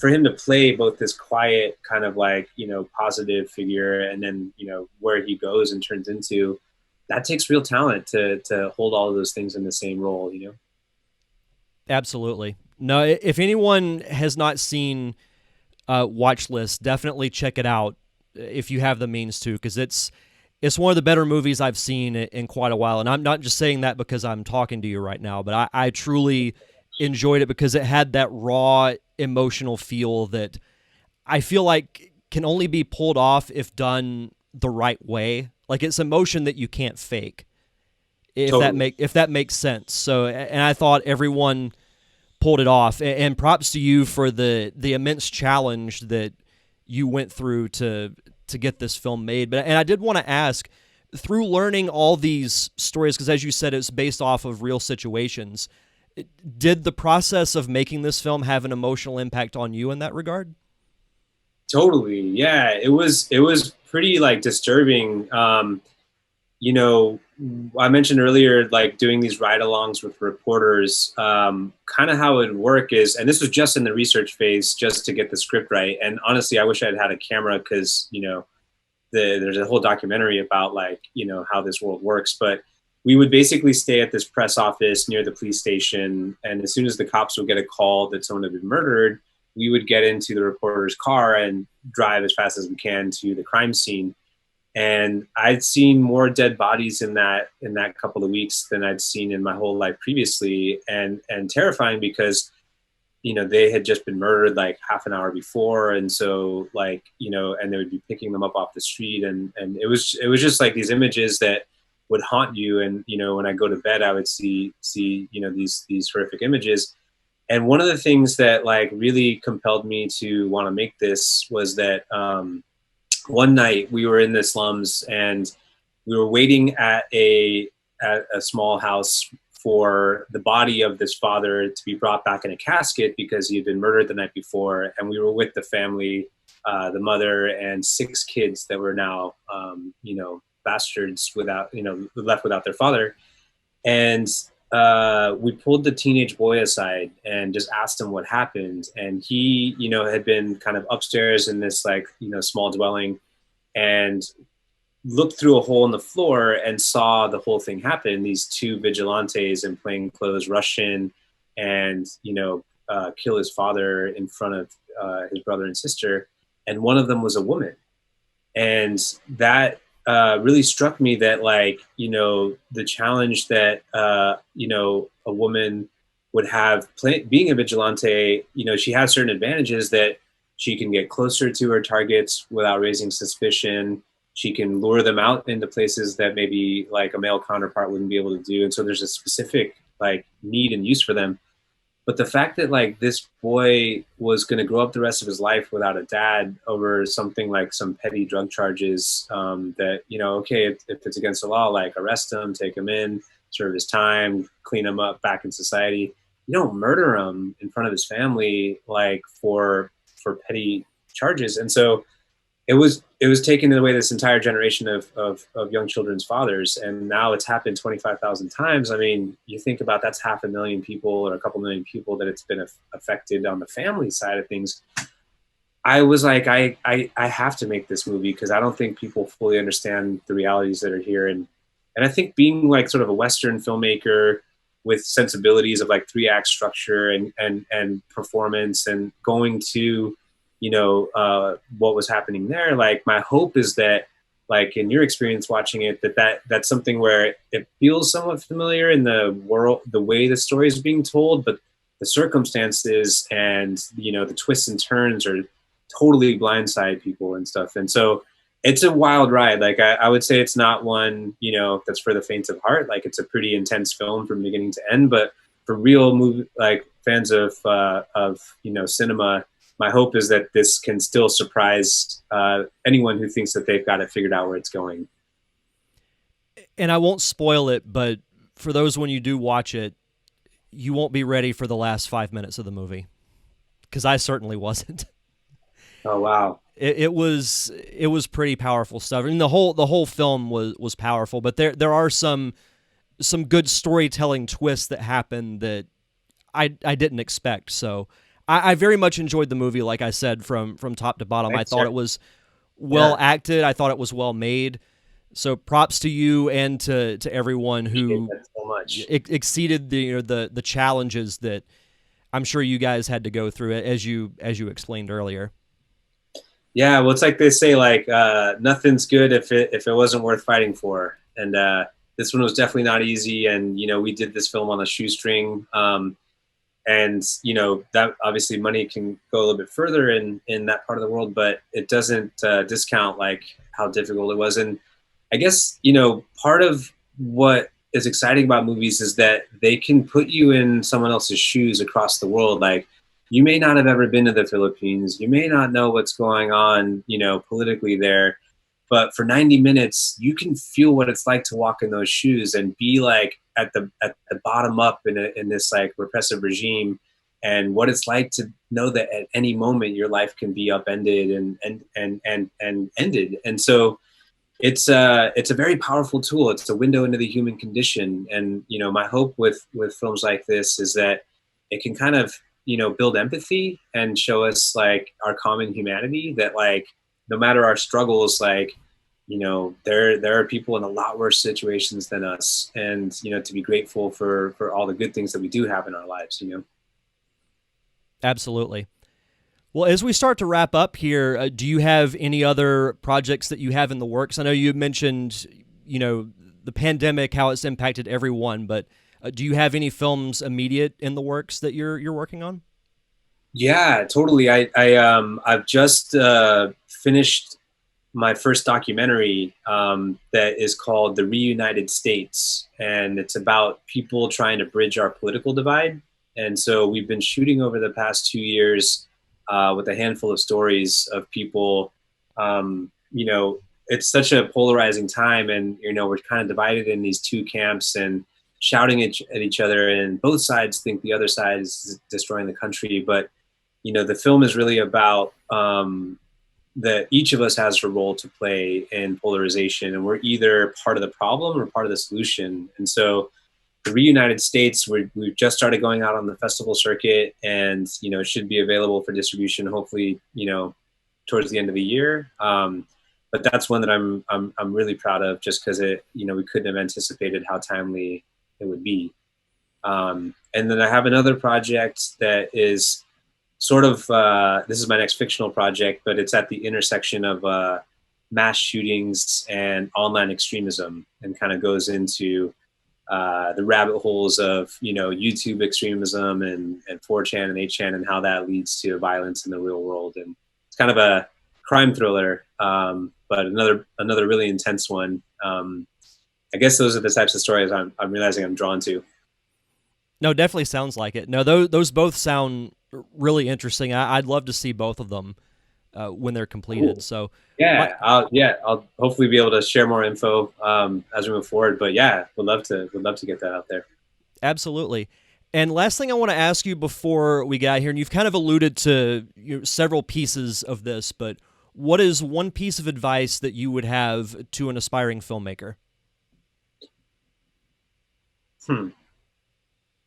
S2: for him to play both this quiet kind of like positive figure, and then where he goes and turns into, that takes real talent to hold all of those things in the same role.
S1: Absolutely. No, if anyone has not seen Watch List, definitely check it out if you have the means to, because it's one of the better movies I've seen in quite a while. And I'm not just saying that because I'm talking to you right now, but I truly enjoyed it because it had that raw emotional feel that I feel like can only be pulled off if done the right way. Like it's emotion that you can't fake, if that makes sense. So, and I thought everyone pulled it off, and props to you for the immense challenge that you went through to get this film made. And I did want to ask, through learning all these stories, because as you said, it's based off of real situations, did the process of making this film have an emotional impact on you in that regard?
S2: Totally. Yeah, it was pretty like disturbing. I mentioned earlier, like doing these ride-alongs with reporters, kind of how it would work is, and this was just in the research phase, just to get the script right. And honestly, I wish I'd had a camera because, there's a whole documentary about like, how this world works. But we would basically stay at this press office near the police station. And as soon as the cops would get a call that someone had been murdered, we would get into the reporter's car and drive as fast as we can to the crime scene. And I'd seen more dead bodies in that couple of weeks than I'd seen in my whole life previously, and terrifying because they had just been murdered like half an hour before, and so like and they would be picking them up off the street, and it was just like these images that would haunt you. And when I go to bed, I would see these horrific images. And one of the things that like really compelled me to want to make this was that one night we were in the slums and we were waiting at a small house for the body of this father to be brought back in a casket because he had been murdered the night before. And we were with the family, the mother and 6 kids that were now, bastards without, left without their father. And we pulled the teenage boy aside and just asked him what happened. And he, had been kind of upstairs in this like, small dwelling, and looked through a hole in the floor and saw the whole thing happen. These 2 vigilantes in plain clothes rush in and, kill his father in front of his brother and sister. And one of them was a woman. And that really struck me that like, the challenge that, a woman would have being a vigilante, she has certain advantages that she can get closer to her targets without raising suspicion. She can lure them out into places that maybe like a male counterpart wouldn't be able to do. And so there's a specific like need and use for them. But the fact that like this boy was going to grow up the rest of his life without a dad over something like some petty drug charges, that, okay, if it's against the law, like arrest him, take him in, serve his time, clean him up back in society. You don't murder him in front of his family, like for petty charges. And so it was taking away this entire generation of young children's fathers. And now it's happened 25,000 times. I mean, you think about that's 500,000 people or a couple million people that it's been affected on the family side of things. I was like, I have to make this movie because I don't think people fully understand the realities that are here. And I think being like sort of a Western filmmaker with sensibilities of like 3-act structure and performance and going to, what was happening there. Like my hope is that like in your experience watching it, that's something where it feels somewhat familiar in the world, the way the story is being told, but the circumstances and, the twists and turns are totally blindside people and stuff. And so it's a wild ride. Like I would say it's not one, that's for the faint of heart. Like it's a pretty intense film from beginning to end, but for real movie, like fans of cinema, my hope is that this can still surprise anyone who thinks that they've got it figured out where it's going.
S1: And I won't spoil it, but for those when you do watch it, you won't be ready for the last 5 minutes of the movie, because I certainly wasn't.
S2: Oh wow!
S1: It was pretty powerful stuff. I mean, the whole film was powerful, but there are some good storytelling twists that happen that I didn't expect. So I very much enjoyed the movie. Like I said, from top to bottom,
S2: Thanks,
S1: I thought
S2: sir.
S1: it was well acted. I thought it was well made. So props to you and to everyone who
S2: so much.
S1: exceeded the challenges that I'm sure you guys had to go through, as you explained earlier.
S2: Yeah, well, it's like they say, like nothing's good if it wasn't worth fighting for. And this one was definitely not easy. And we did this film on a shoestring. And that obviously money can go a little bit further in that part of the world, but it doesn't discount like how difficult it was. And I guess part of what is exciting about movies is that they can put you in someone else's shoes across the world. Like you may not have ever been to the Philippines, you may not know what's going on politically there, but for 90 minutes you can feel what it's like to walk in those shoes and be like at the bottom up in this like repressive regime, and what it's like to know that at any moment your life can be upended and ended. And so it's a very powerful tool. It's a window into the human condition. And my hope with films like this is that it can kind of build empathy and show us like our common humanity, that like no matter our struggles, like there are people in a lot worse situations than us, and to be grateful for all the good things that we do have in our lives.
S1: Absolutely. Well, as we start to wrap up here, do you have any other projects that you have in the works? I know you mentioned, the pandemic, how it's impacted everyone, but do you have any films immediate in the works that you're working on?
S2: Yeah, totally. I've just finished my first documentary that is called The Reunited States, and it's about people trying to bridge our political divide. And so we've been shooting over the past 2 years with a handful of stories of people. It's such a polarizing time, and we're kind of divided in these two camps and shouting at each other, and both sides think the other side is destroying the country. But the film is really about that each of us has a role to play in polarization, and we're either part of the problem or part of the solution. And so the Reunited States, we've just started going out on the festival circuit, and it should be available for distribution hopefully towards the end of the year. But that's one that I'm really proud of, just because we couldn't have anticipated how timely it would be. And then I have another project that is sort of this is my next fictional project, but it's at the intersection of mass shootings and online extremism, and kind of goes into the rabbit holes of YouTube extremism and 4chan and 8chan, and how that leads to violence in the real world. And it's kind of a crime thriller, but another really intense one. I guess those are the types of stories I'm realizing I'm drawn to.
S1: No, definitely sounds like it. No, those both sound really interesting. I'd love to see both of them when they're completed.
S2: Cool.
S1: So
S2: I'll hopefully be able to share more info as we move forward. But yeah, would love to get that out there.
S1: Absolutely. And last thing I want to ask you before we get out here, and you've kind of alluded to several pieces of this, but what is one piece of advice that you would have to an aspiring filmmaker?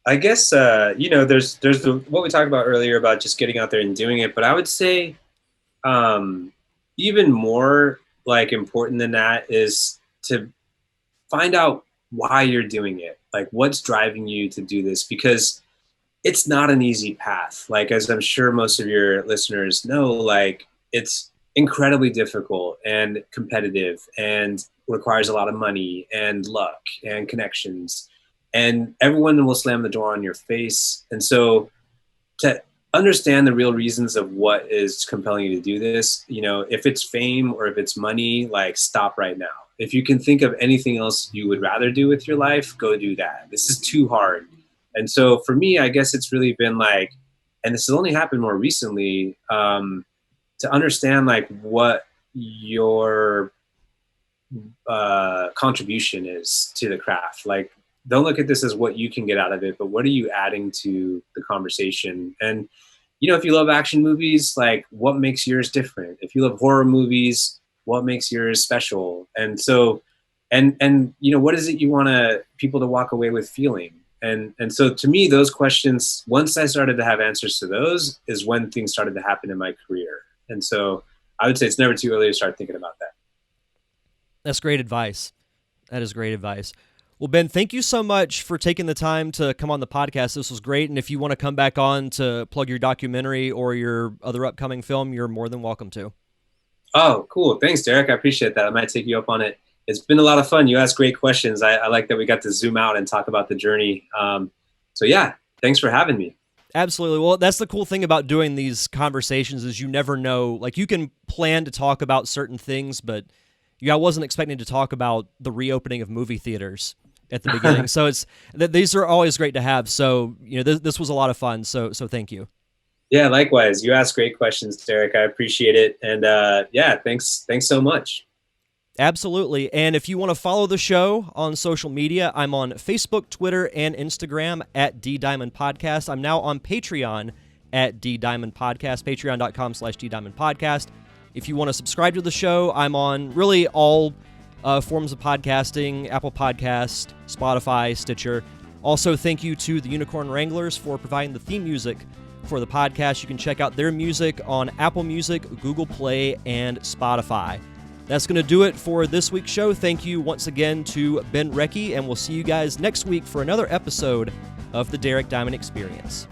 S2: I guess there's what we talked about earlier about just getting out there and doing it, but I would say even more like important than that is to find out why you're doing it, like what's driving you to do this, because it's not an easy path. Like, as I'm sure most of your listeners know, like it's incredibly difficult and competitive and requires a lot of money and luck and connections, and everyone will slam the door on your face. And so to understand the real reasons of what is compelling you to do this, if it's fame or if it's money, like stop right now. If you can think of anything else you would rather do with your life, go do that. This is too hard. And so for me, I guess it's really been like, and this has only happened more recently, to understand like what your contribution is to the craft. Like, don't look at this as what you can get out of it, but what are you adding to the conversation? And, if you love action movies, like what makes yours different? If you love horror movies, what makes yours special? And so, and what is it you want people to walk away with feeling? And so to me, those questions, once I started to have answers to those, is when things started to happen in my career. And so I would say it's never too early to start thinking about that.
S1: That's great advice. That is great advice. Well, Ben, thank you so much for taking the time to come on the podcast. This was great. And if you want to come back on to plug your documentary or your other upcoming film, you're more than welcome to.
S2: Oh, cool. Thanks, Derek. I appreciate that. I might take you up on it. It's been a lot of fun. You asked great questions. I like that we got to zoom out and talk about the journey. So yeah, thanks for having me.
S1: Absolutely. Well, that's the cool thing about doing these conversations is you never know. Like, you can plan to talk about certain things, but I wasn't expecting to talk about the reopening of movie theaters at the beginning. So these are always great to have. So, this was a lot of fun. So thank you.
S2: Yeah, likewise. You asked great questions, Derek. I appreciate it. And yeah, thanks so much.
S1: Absolutely. And if you want to follow the show on social media, I'm on Facebook, Twitter, and Instagram at DDiamondPodcast. I'm now on Patreon at DDiamondPodcast, patreon.com/DDiamondPodcast. If you want to subscribe to the show, I'm on really all forms of podcasting, Apple Podcast, Spotify, Stitcher. Also, thank you to the Unicorn Wranglers for providing the theme music for the podcast. You can check out their music on Apple Music, Google Play, and Spotify. That's going to do it for this week's show. Thank you once again to Ben Rehki, and we'll see you guys next week for another episode of the Derek Diamond Experience.